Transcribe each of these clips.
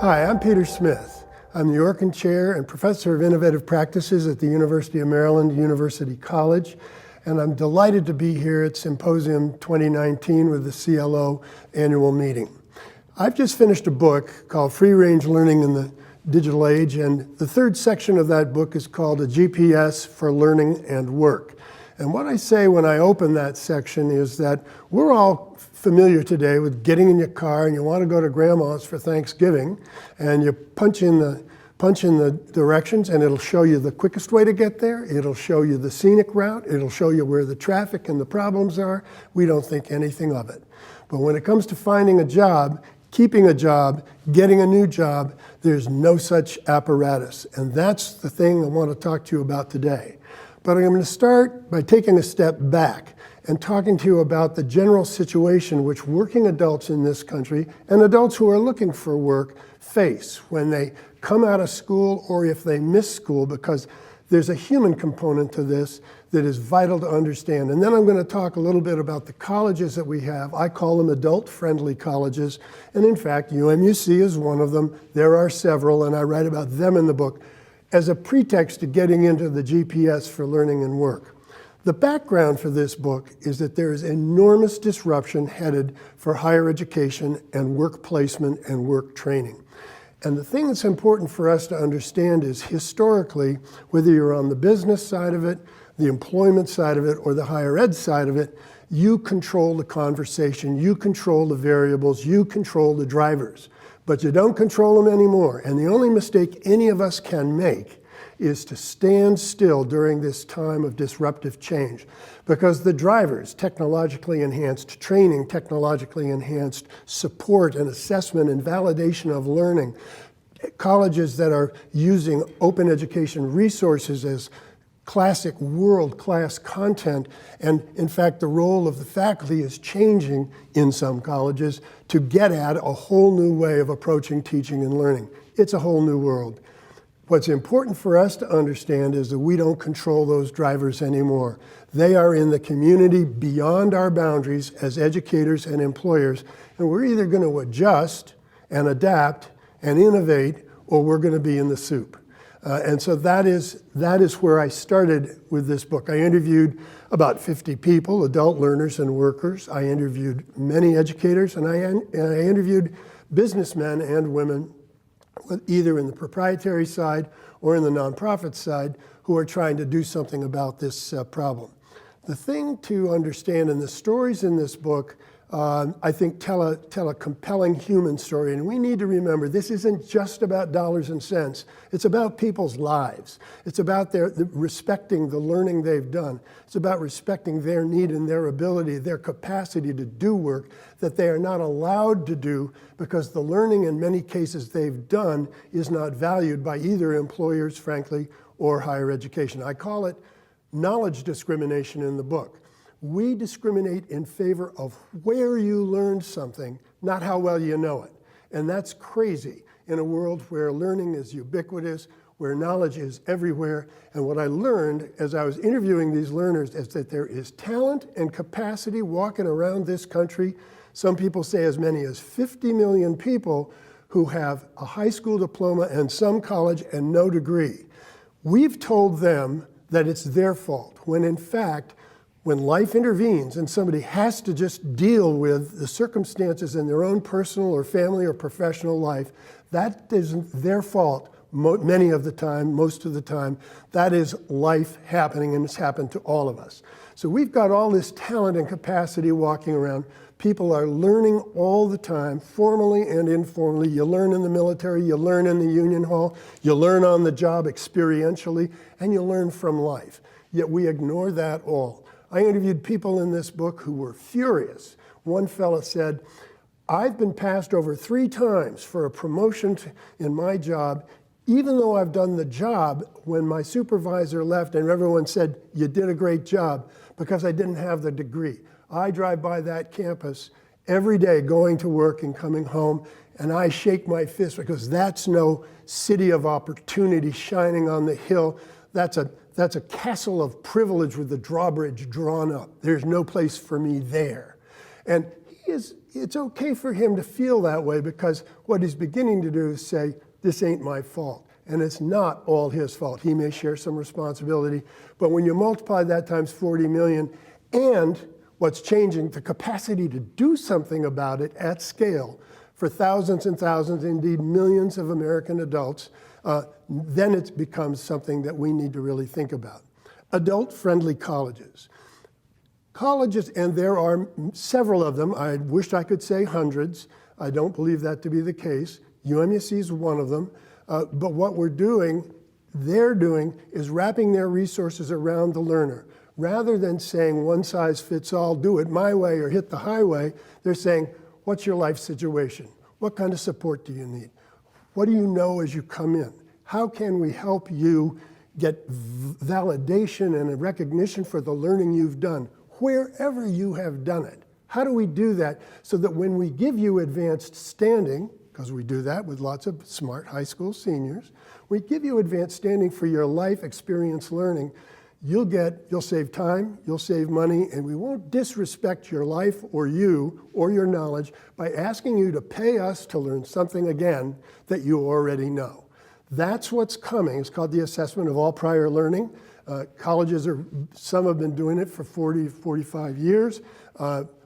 Hi, I'm Peter Smith. I'm the Orkin Chair and Professor of Innovative Practices at the University of Maryland University College, and I'm delighted to be here at Symposium 2019 with the CLO annual meeting. I've just finished a book called Free Range Learning in the Digital Age, and the third section of that book is called A GPS for Learning and Work. And what I say when I open that section is that we're all familiar today with getting in your car and you want to go to grandma's for Thanksgiving, and you punch in the directions and it'll show you the quickest way to get there. It'll show you the scenic route. It'll show you where the traffic and the problems are. We don't think anything of it. But when it comes to finding a job, keeping a job, getting a new job, there's no such apparatus. And that's the thing I want to talk to you about today. But I'm going to start by taking a step back and talking to you about the general situation which working adults in this country and adults who are looking for work face when they come out of school or if they miss school, because there's a human component to this that is vital to understand. And then I'm going to talk a little bit about the colleges that we have. I call them adult-friendly colleges, and in fact, UMUC is one of them. There are several, and I write about them in the book as a pretext to getting into the GPS for learning and work. The background for this book is that there is enormous disruption headed for higher education and work placement and work training. And the thing that's important for us to understand is historically, whether you're on the business side of it, the employment side of it, or the higher ed side of it, you control the conversation, you control the variables, you control the drivers. But you don't control them anymore. And the only mistake any of us can make is to stand still during this time of disruptive change. Because the drivers, technologically enhanced training, technologically enhanced support and assessment and validation of learning, colleges that are using open education resources as classic world-class content, and in fact the role of the faculty is changing in some colleges to get at a whole new way of approaching teaching and learning. It's a whole new world. What's important for us to understand is that we don't control those drivers anymore. They are in the community beyond our boundaries as educators and employers, and we're either going to adjust and adapt and innovate, or we're going to be in the soup. And so that is where I started with this book. I interviewed about 50 people, adult learners and workers. I interviewed many educators, and I interviewed businessmen and women, either in the proprietary side or in the nonprofit side, who are trying to do something about this problem. The thing to understand, and the stories in this book, I think tell a compelling human story. And we need to remember, this isn't just about dollars and cents. It's about people's lives. It's about respecting the learning they've done. It's about respecting their need and their ability, their capacity to do work that they are not allowed to do because the learning in many cases they've done is not valued by either employers, frankly, or higher education. I call it knowledge discrimination in the book. We discriminate in favor of where you learned something, not how well you know it. And that's crazy in a world where learning is ubiquitous, where knowledge is everywhere. And what I learned as I was interviewing these learners is that there is talent and capacity walking around this country. Some people say as many as 50 million people who have a high school diploma and some college and no degree. We've told them that it's their fault, when in fact, when life intervenes and somebody has to just deal with the circumstances in their own personal or family or professional life, that isn't their fault many of the time, most of the time. That is life happening, and it's happened to all of us. So we've got all this talent and capacity walking around. People are learning all the time, formally and informally. You learn in the military, you learn in the union hall, you learn on the job experientially, and you learn from life. Yet we ignore that all. I interviewed people in this book who were furious. One fellow said, I've been passed over 3 times for a promotion in my job, even though I've done the job when my supervisor left and everyone said, you did a great job, because I didn't have the degree. I drive by that campus every day going to work and coming home, and I shake my fist because that's no city of opportunity shining on the hill. That's a castle of privilege with the drawbridge drawn up. There's no place for me there. And he it's okay for him to feel that way, because what he's beginning to do is say, this ain't my fault. And it's not all his fault. He may share some responsibility, but when you multiply that times 40 million, and what's changing, the capacity to do something about it at scale for thousands and thousands, indeed millions of American adults, then it becomes something that we need to really think about. Adult-friendly colleges. Colleges, and there are several of them. I wish I could say hundreds. I don't believe that to be the case. UMUC is one of them. But what they're doing is wrapping their resources around the learner. Rather than saying one size fits all, do it my way or hit the highway, they're saying, what's your life situation? What kind of support do you need? What do you know as you come in? How can we help you get validation and a recognition for the learning you've done, wherever you have done it? How do we do that so that when we give you advanced standing, because we do that with lots of smart high school seniors, we give you advanced standing for your life experience learning, you'll save time, you'll save money, and we won't disrespect your life or you or your knowledge by asking you to pay us to learn something again that you already know. That's what's coming. It's called the assessment of all prior learning. Colleges some have been doing it for 40, 45 years.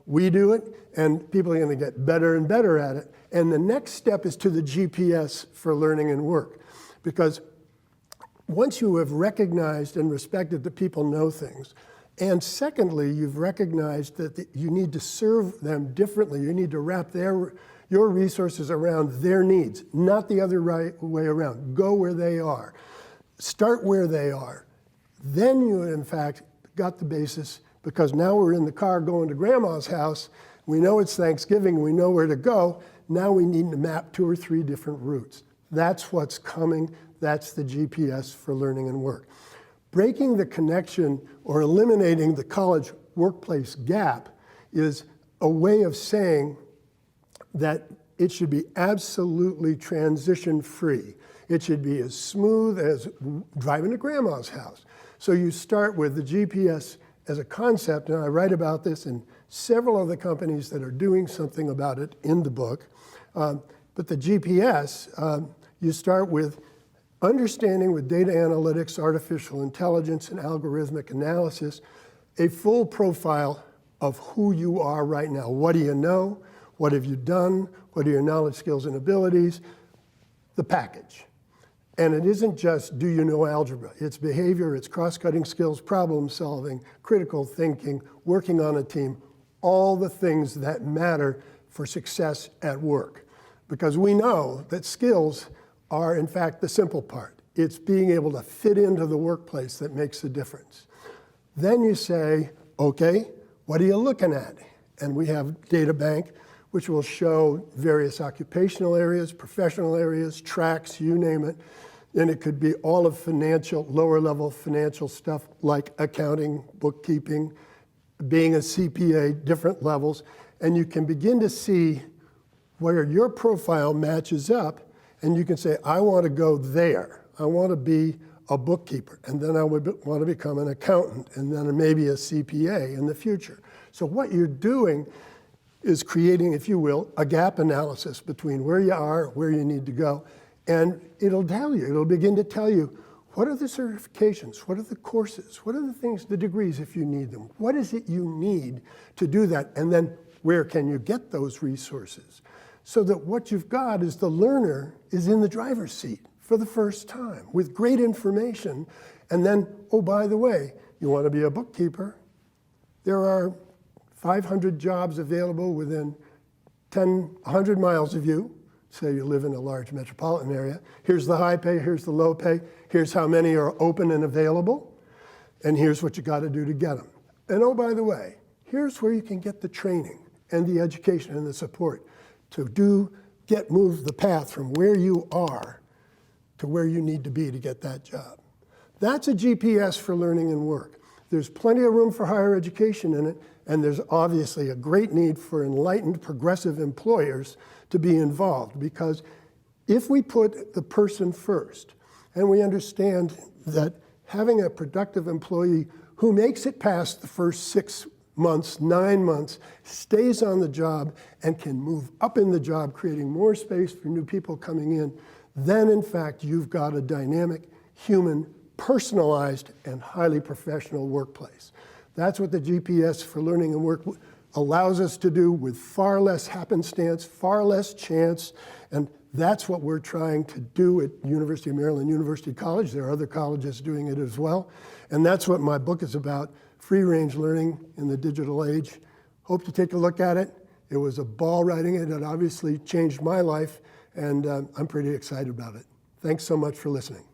We do it, and people are going to get better and better at it. And the next step is to the GPS for learning and work. Because once you have recognized and respected that people know things, and secondly, you've recognized that you need to serve them differently. You need to wrap your resources around their needs, not the other way around. Go where they are. Start where they are. Then you, in fact, got the basis, because now we're in the car going to grandma's house. We know it's Thanksgiving. We know where to go. Now we need to map 2 or 3 different routes. That's what's coming. That's the GPS for learning and work. Breaking the connection or eliminating the college workplace gap is a way of saying that it should be absolutely transition-free. It should be as smooth as driving to grandma's house. So you start with the GPS as a concept, and I write about this in several of the companies that are doing something about it in the book. But the GPS, you start with understanding with data analytics, artificial intelligence, and algorithmic analysis, a full profile of who you are right now. What do you know? What have you done? What are your knowledge, skills, and abilities? The package. And it isn't just, do you know algebra? It's behavior, it's cross-cutting skills, problem solving, critical thinking, working on a team, all the things that matter for success at work. Because we know that skills are, in fact, the simple part. It's being able to fit into the workplace that makes the difference. Then you say, okay, what are you looking at? And we have data bank, which will show various occupational areas, professional areas, tracks, you name it. And it could be all of financial, lower level financial stuff like accounting, bookkeeping, being a CPA, different levels. And you can begin to see where your profile matches up, and you can say, I want to go there. I want to be a bookkeeper, and then I would want to become an accountant, and then maybe a CPA in the future. So what you're doing is creating, if you will, a gap analysis between where you are, where you need to go, and it'll begin to tell you, what are the certifications? What are the courses? What are the things, the degrees if you need them? What is it you need to do that? And then where can you get those resources? So that what you've got is the learner is in the driver's seat for the first time with great information. And then, oh, by the way, you want to be a bookkeeper? There are 500 jobs available within 100 miles of you. Say you live in a large metropolitan area. Here's the high pay, here's the low pay, here's how many are open and available, and here's what you got to do to get them. And oh, by the way, here's where you can get the training and the education and the support to move the path from where you are to where you need to be to get that job. That's a GPS for learning and work. There's plenty of room for higher education in it, and there's obviously a great need for enlightened, progressive employers to be involved, because if we put the person first, and we understand that having a productive employee who makes it past the first 6 months, 9 months, stays on the job and can move up in the job, creating more space for new people coming in, then in fact you've got a dynamic, human, personalized, and highly professional workplace. That's what the GPS for Learning and Work allows us to do with far less happenstance, far less chance, and that's what we're trying to do at University of Maryland University College. There are other colleges doing it as well. And that's what my book is about, Free-Range Learning in the Digital Age. Hope to take a look at it. It was a ball writing it. It obviously changed my life, and I'm pretty excited about it. Thanks so much for listening.